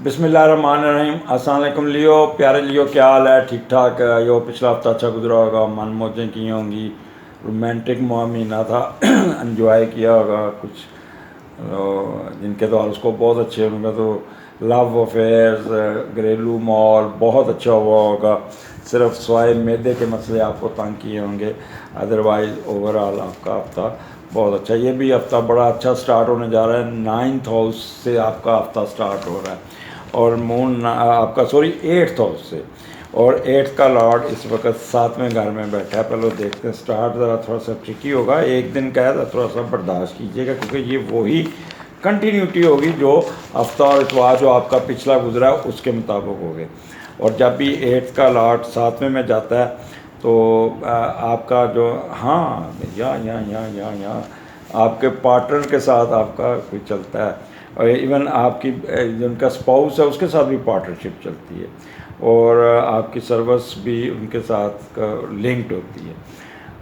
बिस्मिल्लाहिर्रहमानिर्रहीम। अस्सलाम वालेकुम लियो, प्यारे लियो, क्या हाल है? ठीक ठाक यो। पिछला हफ्ता अच्छा गुजरा होगा, मन मौजें की होंगी, रोमांटिक महीना था एंजॉय किया होगा कुछ। जिनके तो हॉरोस्कोप बहुत अच्छे होंगे तो लव अफेयर्स, घरेलू माहौल बहुत अच्छा हुआ होगा। सिर्फ स्वाय मैदे के मसले आपको तंग किए होंगे, अदरवाइज़ ओवरऑल आपका हफ्ता बहुत अच्छा। ये भी हफ्ता बड़ा अच्छा स्टार्ट होने जा रहा है। 9th हाउस से आपका हफ्ता स्टार्ट हो रहा है और मून आपका एट्थ हाउस से। और एट्थ का लॉर्ड इस वक्त 7वें घर में बैठा है। पहले देखते हैं, स्टार्ट ज़रा थोड़ा सा ट्रिकी होगा, एक दिन का है तो थोड़ा सा बर्दाश्त कीजिएगा, क्योंकि ये वही कंटिन्यूटी होगी जो हफ्ता और इतवार जो आपका पिछला गुजरा है उसके मुताबिक हो गए। और जब भी एट्थ का लॉर्ड 7वें में जाता है तो आपका जो यहाँ आपके पार्टनर के साथ आपका कोई चलता है, और इवन आपकी जिनका स्पाउस है उसके साथ भी पार्टनरशिप चलती है, और आपकी सर्विस भी उनके साथ लिंक्ड होती है।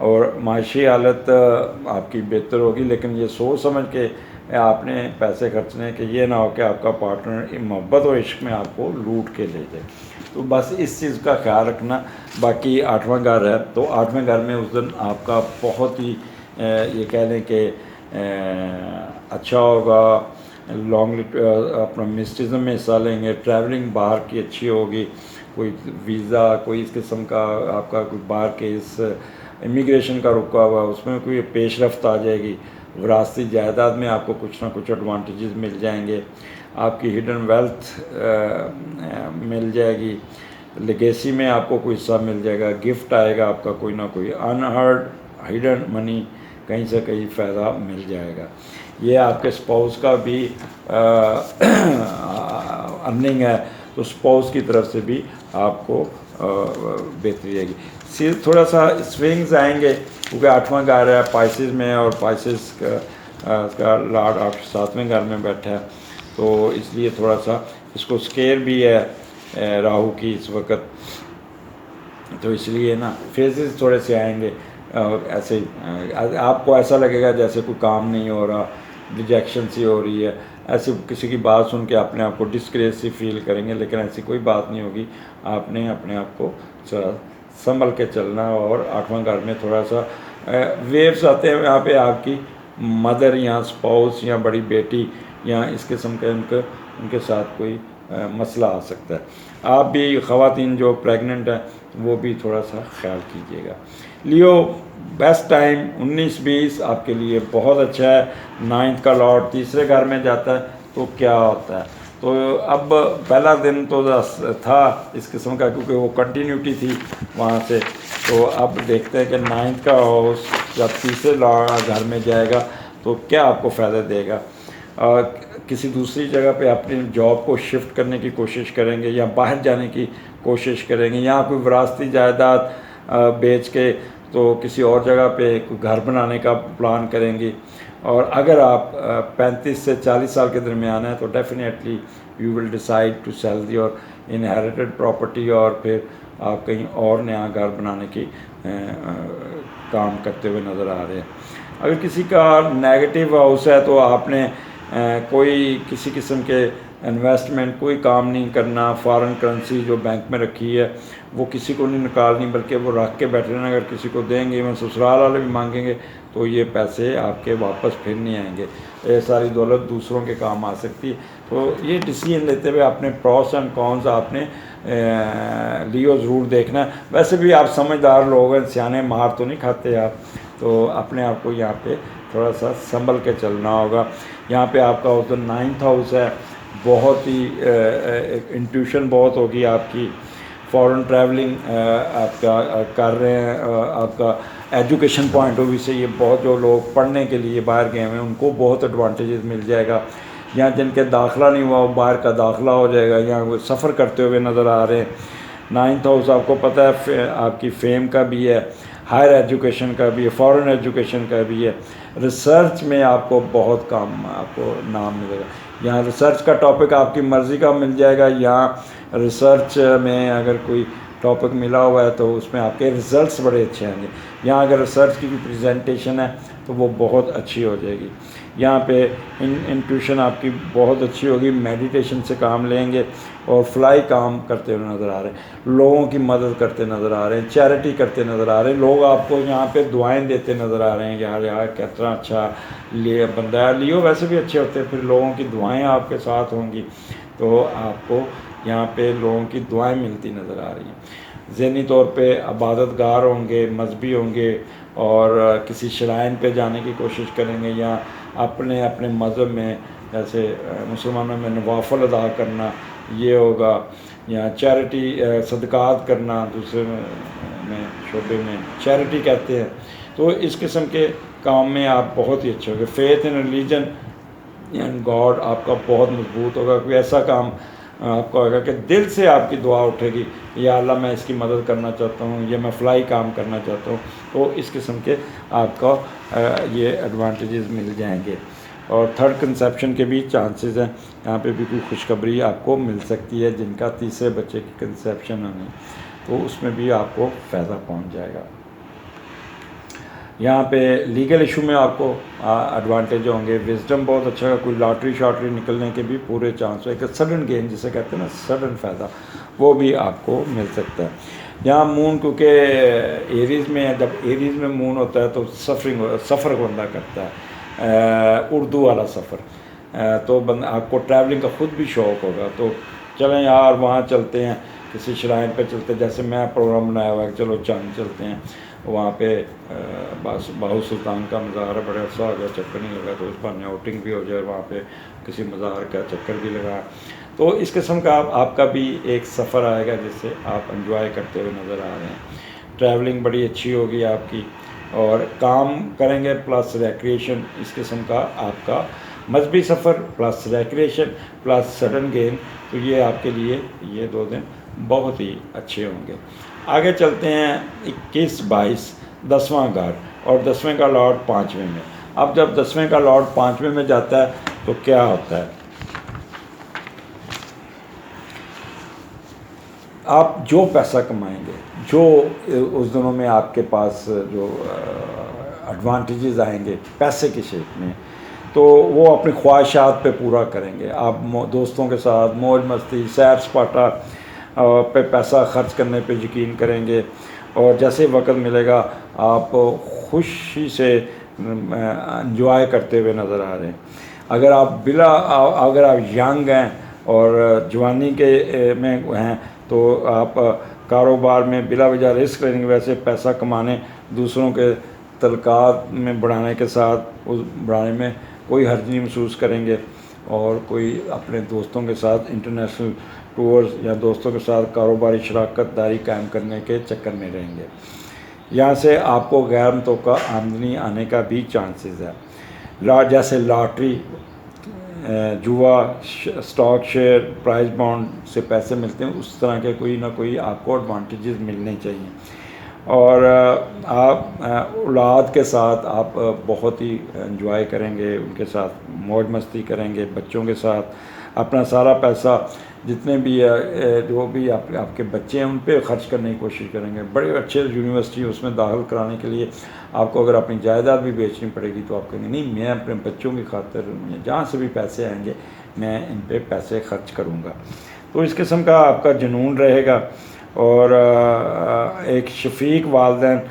और माशी हालत आपकी बेहतर होगी, लेकिन ये सोच समझ के आपने पैसे खर्चने के, ये ना हो कि आपका पार्टनर मोहब्बत और इश्क में आपको लूट के ले जाए। तो बस इस चीज़ का ख्याल रखना। बाकी 8वां घर है तो 8वें घर में उस दिन आपका बहुत ही ये कह लें कि अच्छा होगा। लॉन्ग अपना मिस्टिज़म में हिस्सा लेंगे, ट्रैवलिंग बाहर की अच्छी होगी, कोई वीज़ा कोई इस किस्म का आपका कोई बाहर केस इमिग्रेशन का रुका हुआ उसमें कोई पेशरफ्त आ जाएगी। विरासती जायदाद में आपको कुछ ना कुछ एडवांटेजेस मिल जाएंगे, आपकी हिडन वेल्थ मिल जाएगी, लेगेसी में आपको कोई हिस्सा मिल जाएगा, गिफ्ट आएगा आपका, कोई ना कोई अनहर्ड हिडन मनी कहीं से कहीं फ़ायदा मिल जाएगा। ये आपके स्पाउस का भी अर्निंग है तो स्पाउस की तरफ से भी आपको बेहतरी आएगी। सिर्फ थोड़ा सा स्विंग्स आएंगे क्योंकि 8वां घर है पाइसेस में, और पाइसेस का लॉर्ड 7वें घर में बैठा है, तो इसलिए थोड़ा सा इसको स्केयर भी है राहु की इस वक्त। तो इसलिए ना फेजेस थोड़े से आएंगे, ऐसे आपको ऐसा लगेगा जैसे कोई काम नहीं हो रहा, रिजेक्शन सी हो रही है, ऐसे किसी की बात सुन के अपने आप को डिस्ग्रेस सी फील करेंगे, लेकिन ऐसी कोई बात नहीं होगी। आपने अपने आप को संभल के चलना। और 8वां घर में थोड़ा सा वेव्स आते हैं यहाँ पे, आपकी मदर या स्पाउस या बड़ी बेटी या इस किस्म के उनके साथ कोई मसला आ सकता है। आप भी ख़वातीन जो प्रेग्नेंट हैं वो भी थोड़ा सा ख्याल कीजिएगा। लियो बेस्ट टाइम 19-20 आपके लिए बहुत अच्छा है। 9th का लॉर्ड तीसरे घर में जाता है तो क्या होता है, तो अब पहला दिन तो था इस किस्म का क्योंकि वो कंटिन्यूटी थी वहाँ से। तो अब देखते हैं कि 9th का हाउस जब तीसरे घर में जाएगा तो क्या आपको फ़ायदा देगा। किसी दूसरी जगह पे अपनी जॉब को शिफ्ट करने की कोशिश करेंगे या बाहर जाने की कोशिश करेंगे, यहाँ कोई विरासती जायदाद बेच के तो किसी और जगह पे कोई घर बनाने का प्लान करेंगे। और अगर आप 35 से 40 साल के दरमियान है तो definitely you will decide to sell your inherited property, और फिर आप कहीं और नया घर बनाने की काम करते हुए नज़र आ रहे हैं। अगर किसी का नेगेटिव हाउस है तो आपने कोई किसी किस्म के इन्वेस्टमेंट कोई काम नहीं करना। फॉरेन करेंसी जो बैंक में रखी है वो किसी को नहीं निकालनी, बल्कि वो रख के बैठ रहना। अगर किसी को देंगे, मैं ससुराल वाले भी मांगेंगे तो ये पैसे आपके वापस फिर नहीं आएंगे। ये सारी दौलत दूसरों के काम आ सकती है। तो ये डिसीजन लेते हुए अपने प्रॉस एंड कॉन्स आपने लियो ज़रूर देखना है। वैसे भी आप समझदार लोग हैं, सियाने मार तो नहीं खाते आप, तो अपने आप को यहाँ पे थोड़ा सा संभल के चलना होगा। यहाँ पे आपका उधर 9th हाउस है, बहुत ही इंट्यूशन बहुत होगी आपकी। फॉरेन ट्रैवलिंग आपका कर रहे हैं, आपका एजुकेशन पॉइंट ऑफ व्यू से ये बहुत, जो लोग पढ़ने के लिए बाहर गए हैं उनको बहुत एडवांटेजेस मिल जाएगा। यहाँ जिनके दाखिला नहीं हुआ वो बाहर का दाखिला हो जाएगा, यहाँ वो सफ़र करते हुए नज़र आ रहे हैं। 9th हाउस आपको पता है आपकी फेम का भी है, हायर एजुकेशन का भी है, फॉरेन एजुकेशन का भी है। रिसर्च में आपको बहुत काम आपको नाम मिलेगा। यहाँ रिसर्च का टॉपिक आपकी मर्ज़ी का मिल जाएगा। यहाँ रिसर्च में अगर कोई टॉपिक मिला हुआ है तो उसमें आपके रिज़ल्ट्स बड़े अच्छे आएंगे। यहाँ अगर रिसर्च की भी प्रेजेंटेशन है तो वो बहुत अच्छी हो जाएगी। यहाँ पे इंट्यूशन आपकी बहुत अच्छी होगी, मेडिटेशन से काम लेंगे और फ्लाई काम करते हुए नज़र आ रहे हैं, लोगों की मदद करते नज़र आ रहे हैं, चैरिटी करते नज़र आ रहे हैं, लोग आपको यहाँ पे दुआएं देते नज़र आ रहे हैं, यार यार कितना अच्छा लिए बंदा है। लियो वैसे भी अच्छे होते हैं, फिर लोगों की दुआएं आपके साथ होंगी तो आपको यहाँ पे लोगों की दुआएं मिलती नज़र आ रही हैं। ज़हनी तौर पे इबादतगार होंगे, मजहबी होंगे और किसी शराइन पे जाने की कोशिश करेंगे या अपने अपने मज़हब में, जैसे मुसलमानों में नवाफल अदा करना ये होगा, या चैरिटी सदक़ात करना, दूसरे में शोबे में चैरिटी कहते हैं। तो इस किस्म के काम में आप बहुत ही अच्छे होंगे। Faith in religion and God आपका बहुत मजबूत होगा। कोई ऐसा काम आपका होगा कि दिल से आपकी दुआ उठेगी, या अल्लाह मैं इसकी मदद करना चाहता हूँ, या मैं फ़लाई काम करना चाहता हूँ। तो इस किस्म के आपका ये एडवांटेजेस मिल जाएंगे। और थर्ड कंसेप्शन के भी चांसेस हैं, यहाँ पे भी कोई खुशखबरी आपको मिल सकती है। जिनका तीसरे बच्चे की कंसेप्शन आने तो उसमें भी आपको फ़ायदा पहुँच जाएगा। यहाँ पे लीगल इशू में आपको एडवांटेज होंगे। विजडम बहुत अच्छा है, कोई लॉटरी शॉटरी निकलने के भी पूरे चांस है। एक सडन गेन जिसे कहते हैं ना, सडन फ़ायदा, वो भी आपको मिल सकता है। यहाँ मून क्योंकि एरीज़ में है, जब एरीज़ में मून होता है तो सफ़र को बंदा करता है, उर्दू वाला सफ़र। तो बंदा आपको ट्रैवलिंग का ख़ुद भी शौक़ होगा, तो चलें यार वहाँ चलते हैं, किसी शराइन पे चलते हैं। जैसे मैं प्रोग्राम बनाया हुआ है, चलो चांद चलते हैं वहाँ पे, बस बाहु सुल्तान का मज़ार है, बड़ा अच्छा हो गया, चक्कर नहीं लगा, तो उस बहाने आउटिंग भी हो जाए, वहाँ पे किसी मज़ार का चक्कर भी लगा। तो इस किस्म का आपका भी एक सफ़र आएगा जिससे आप एंजॉय करते हुए नज़र आ रहे हैं। ट्रैवलिंग बड़ी अच्छी होगी आपकी, और काम करेंगे प्लस रिक्रिएशन, इस किस्म का आपका मजहबी सफ़र plus recreation plus sudden gain, तो ये आपके लिए ये 2 दिन बहुत ही अच्छे होंगे। आगे चलते हैं 21, 22, 10वां घर, और 10वें का लॉर्ड 5वें में। अब जब 10वें का लॉर्ड 5वें में जाता है तो क्या होता है, आप जो पैसा कमाएंगे, जो उस दिनों में आपके पास जो एडवांटेजेस आएंगे पैसे की शेप में, तो वो अपनी ख्वाहिशात पे पूरा करेंगे। आप दोस्तों के साथ मौज मस्ती, सैर सपाटा पे पैसा खर्च करने पे यकीन करेंगे, और जैसे वक्त मिलेगा आप खुशी से एंजॉय करते हुए नज़र आ रहे हैं। अगर आप यंग हैं और जवानी के में हैं तो आप कारोबार में बिला वजह रिस्क लेंगे, वैसे पैसा कमाने दूसरों के तलकात में बढ़ाने के साथ उस बढ़ाने में कोई हर्ज नहीं महसूस करेंगे, और कोई अपने दोस्तों के साथ इंटरनेशनल टूर्स या दोस्तों के साथ कारोबारी शराकत दारी कायम करने के चक्कर में रहेंगे। यहाँ से आपको गैर मुतवक्का आमदनी आने का भी चांसेस है। जैसे लॉटरी, जुआ, स्टॉक शेयर, प्राइस बॉन्ड से पैसे मिलते हैं, उस तरह के कोई ना कोई आपको एडवांटेजेस मिलने चाहिए। और आप औलाद के साथ आप बहुत ही एंजॉय करेंगे, उनके साथ मौज मस्ती करेंगे, बच्चों के साथ अपना सारा पैसा जितने भी जो भी आपके बच्चे हैं उन पे खर्च करने की कोशिश करेंगे। बड़े अच्छे यूनिवर्सिटी उसमें दाखिल कराने के लिए आपको अगर अपनी जायदाद भी बेचनी पड़ेगी तो आप कहेंगे नहीं, मैं अपने बच्चों की खातिर जहाँ से भी पैसे आएंगे मैं इन पे पैसे खर्च करूँगा। तो इस किस्म का आपका जुनून रहेगा, और एक शफीक वालिदैन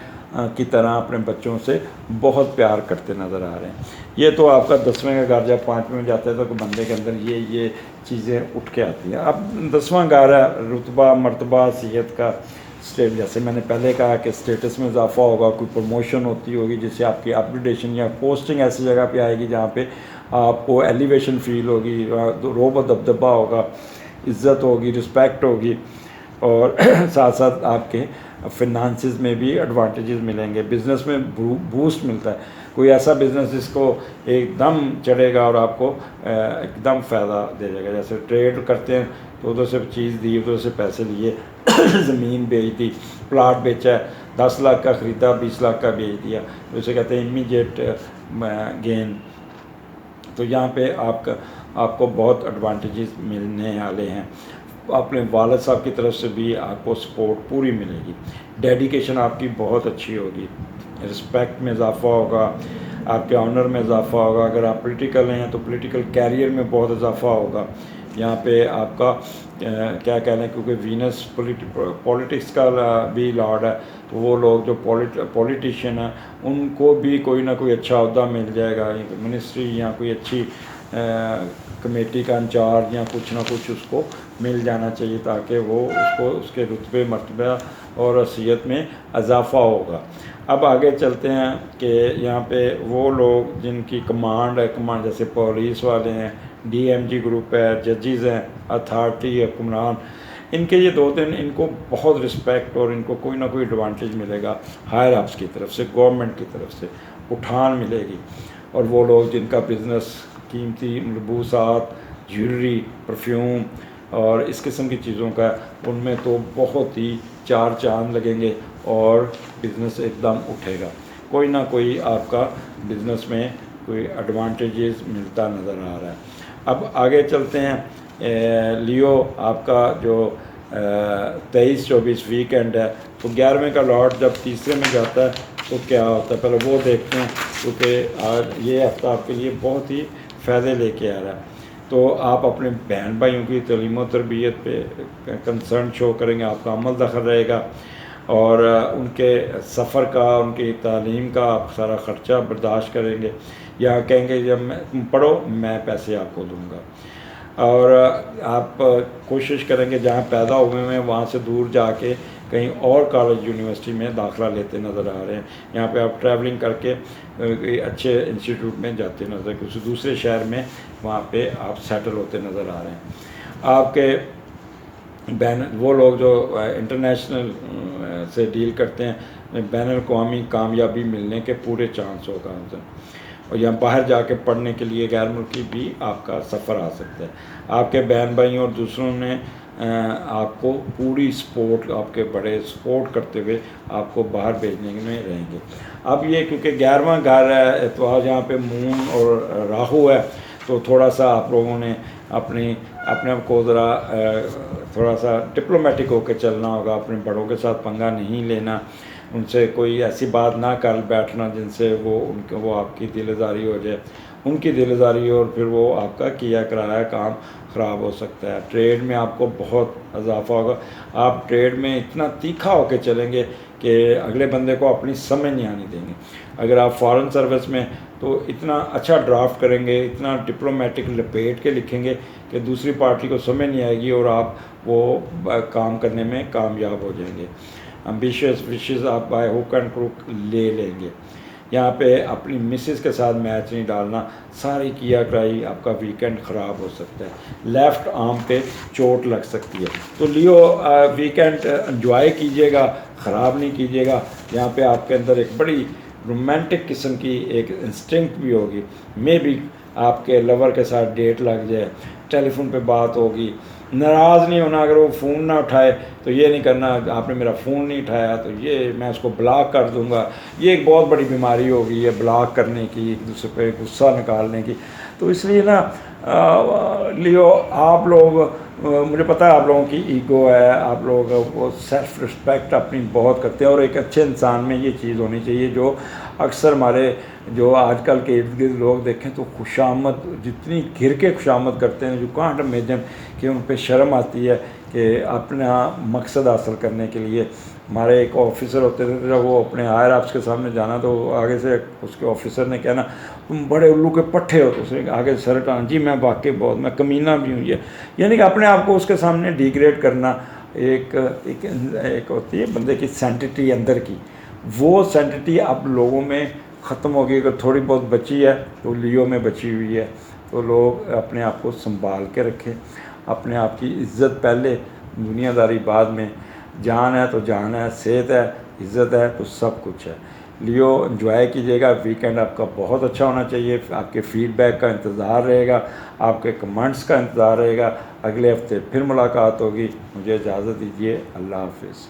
की तरह अपने बच्चों से बहुत प्यार करते नज़र आ रहे हैं। ये तो आपका 10वें का घर जब 5वें में जाता है तो बंदे के अंदर ये चीज़ें उठ के आती हैं। अब 10वां घर है रुतबा, मर्तबा, सेहत का स्टेट। जैसे मैंने पहले कहा कि स्टेटस में इजाफा होगा, कोई प्रमोशन होती होगी जिससे आपकी अपग्रेडेशन या पोस्टिंग ऐसी जगह पे आएगी जहाँ पे आपको एलिवेशन फील होगी, रोब दबदबा होगा, इज़्ज़त होगी, रिस्पेक्ट होगी, और साथ साथ आपके फिनांसिस में भी एडवांटेजेस मिलेंगे। बिज़नेस में बूस्ट मिलता है, कोई ऐसा बिज़नेस जिसको एकदम चढ़ेगा और आपको एकदम फ़ायदा दे देगा। जैसे ट्रेड करते हैं तो उधर से चीज़ दी, उधर से पैसे लिए, ज़मीन बेच दी, प्लाट बेचा है, 10 लाख का ख़रीदा 20 लाख का बेच दिया, तो उसे कहते हैं इमीडिएट गेन। तो यहाँ पे आपको बहुत एडवांटेजेस मिलने वाले हैं। अपने वालिद साहब की तरफ से भी आपको सपोर्ट पूरी मिलेगी। डेडिकेशन आपकी बहुत अच्छी होगी, रिस्पेक्ट में इजाफा होगा, आपके ऑनर में इजाफा होगा। अगर आप पॉलिटिकल हैं तो पॉलिटिकल कैरियर में बहुत इजाफा होगा। यहाँ पे आपका क्या कहना है, क्योंकि वीनस पॉलिटिक्स का भी लॉर्ड है, तो वो लोग जो पॉलिटिशियन हैं उनको भी कोई ना कोई अच्छा अहदा मिल जाएगा, मिनिस्ट्री या कोई अच्छी कमेटी का इंचार्ज या कुछ ना कुछ उसको मिल जाना चाहिए, ताकि वो उसको उसके रुतबे मर्तबा और हैसियत में इजाफा होगा। अब आगे चलते हैं कि यहाँ पे वो लोग जिनकी कमांड है, कमांड जैसे पुलिस वाले हैं, डीएमजी ग्रुप है, जजेस हैं, अथॉरिटी है, हुक्मरान, इनके ये 2 दिन इनको बहुत रिस्पेक्ट और इनको कोई ना कोई एडवांटेज मिलेगा हायर अप्स की तरफ से, गवर्नमेंट की तरफ से उठान मिलेगी। और वो लोग जिनका बिज़नेस कीमती मलबूसात, ज्वेलरी, परफ्यूम और इस किस्म की चीज़ों का, उनमें तो बहुत ही 4 चांद लगेंगे और बिज़नेस एकदम उठेगा। कोई ना कोई आपका बिज़नेस में कोई एडवांटेजेस मिलता नज़र आ रहा है। अब आगे चलते हैं। लियो आपका जो 23-24 वीकेंड है, तो 11वें का लॉर्ड जब तीसरे में जाता है तो क्या होता है, पहले वो देखते हैं, क्योंकि आज ये हफ्ता आपके लिए बहुत ही फ़ायदे लेके आ रहा है। तो आप अपने बहन भाइयों की तलीम व तरबियत पे कंसर्न शो करेंगे, आपका अमल दखल रहेगा और उनके सफ़र का, उनकी तालीम का आप सारा ख़र्चा बर्दाश्त करेंगे, या कहेंगे जब तुम पढ़ो मैं पैसे आपको दूँगा। और आप कोशिश करेंगे जहाँ पैदा हुए हैं वहाँ से दूर जाके कहीं और कॉलेज यूनिवर्सिटी में दाखिला लेते नज़र आ रहे हैं। यहाँ पे आप ट्रैवलिंग करके अच्छे इंस्टीट्यूट में जाते नज़र, किसी दूसरे शहर में वहाँ पे आप सेटल होते नज़र आ रहे हैं। आपके वो लोग जो इंटरनेशनल से डील करते हैं, बैनुल-अक़वामी कामयाबी मिलने के पूरे चांस होगा उनसे। और यहाँ बाहर जाके पढ़ने के लिए गैर मुल्की भी आपका सफ़र आ सकता है। आपके बहन भाई और दूसरों ने आपको पूरी सपोर्ट, आपके बड़े सपोर्ट करते हुए आपको बाहर भेजने में रहेंगे। अब ये क्योंकि 11वां घर है, तो आज यहाँ पे मून और राहु है, तो थोड़ा सा आप लोगों ने अपने आप को ज़रा थोड़ा सा डिप्लोमेटिक होकर चलना होगा। अपने बड़ों के साथ पंगा नहीं लेना, उनसे कोई ऐसी बात ना कर बैठना जिनसे वो आपकी दिलदारी हो जाए, उनकी दिलदारी, और फिर वो आपका किया कराया काम ख़राब हो सकता है। ट्रेड में आपको बहुत इजाफा होगा। आप ट्रेड में इतना तीखा होकर चलेंगे कि अगले बंदे को अपनी समझ नहीं आने देंगे। अगर आप फॉरेन सर्विस में तो इतना अच्छा ड्राफ्ट करेंगे, इतना डिप्लोमेटिक लपेट के लिखेंगे कि दूसरी पार्टी को समझ नहीं आएगी और आप वो काम करने में कामयाब हो जाएंगे। एम्बिशियस विशेस आप बाय हुक एंड क्रुक ले लेंगे। यहाँ पे अपनी मिसेस के साथ मैच नहीं डालना, सारी किया कराई आपका वीकेंड ख़राब हो सकता है, लेफ़्ट आर्म पे चोट लग सकती है। तो लियो वीकेंड एंजॉय कीजिएगा, ख़राब नहीं कीजिएगा। यहाँ पे आपके अंदर एक बड़ी रोमांटिक किस्म की एक इंस्टिंक्ट भी होगी। मे बी आपके लवर के साथ डेट लग जाए, टेलीफोन पे बात होगी। नाराज़ नहीं होना अगर वो फ़ोन ना उठाए, तो ये नहीं करना आपने मेरा फ़ोन नहीं उठाया तो ये मैं उसको ब्लॉक कर दूंगा। ये एक बहुत बड़ी बीमारी हो गई है ब्लॉक करने की, एक दूसरे पे गुस्सा निकालने की। तो इसलिए ना लियो आप लोग, मुझे पता है आप लोगों की ईगो है, आप लोग वो सेल्फ़ रिस्पेक्ट अपनी बहुत करते हैं, और एक अच्छे इंसान में ये चीज़ होनी चाहिए जो अक्सर हमारे जो आजकल के इर्द गिर्द लोग देखें तो खुशामद, जितनी घिर के खुशामद करते हैं, जो कांट इमेजिन कि उन पे शर्म आती है कि अपना मकसद हासिल करने के लिए। हमारे एक ऑफिसर होते थे, जब वो अपने हायर अप्स के सामने जाना तो आगे से उसके ऑफिसर ने कहना तुम बड़े उल्लू के पट्टे हो, तो उसने आगे सर हटाना, जी मैं वाकई बहुत, मैं कमीना भी हूँ। ये यानी कि अपने आप को उसके सामने डिग्रेड करना एक होती है बंदे की सेंटिटी अंदर की, वो सेंटिटी अब लोगों में ख़त्म हो गई। अगर थोड़ी बहुत बची है तो लियो में बची हुई है। तो लोग अपने आप को संभाल के रखें, अपने आप की इज़्ज़त पहले, दुनियादारी बाद में। जान है तो जान है, सेहत है, इज़्ज़त है तो सब कुछ है। लियो एंजॉय कीजिएगा, वीकेंड आपका बहुत अच्छा होना चाहिए। आपके फीडबैक का इंतज़ार रहेगा, आपके कमेंट्स का इंतज़ार रहेगा। अगले हफ्ते फिर मुलाकात होगी। मुझे इजाज़त दीजिए, अल्लाह हाफिज़।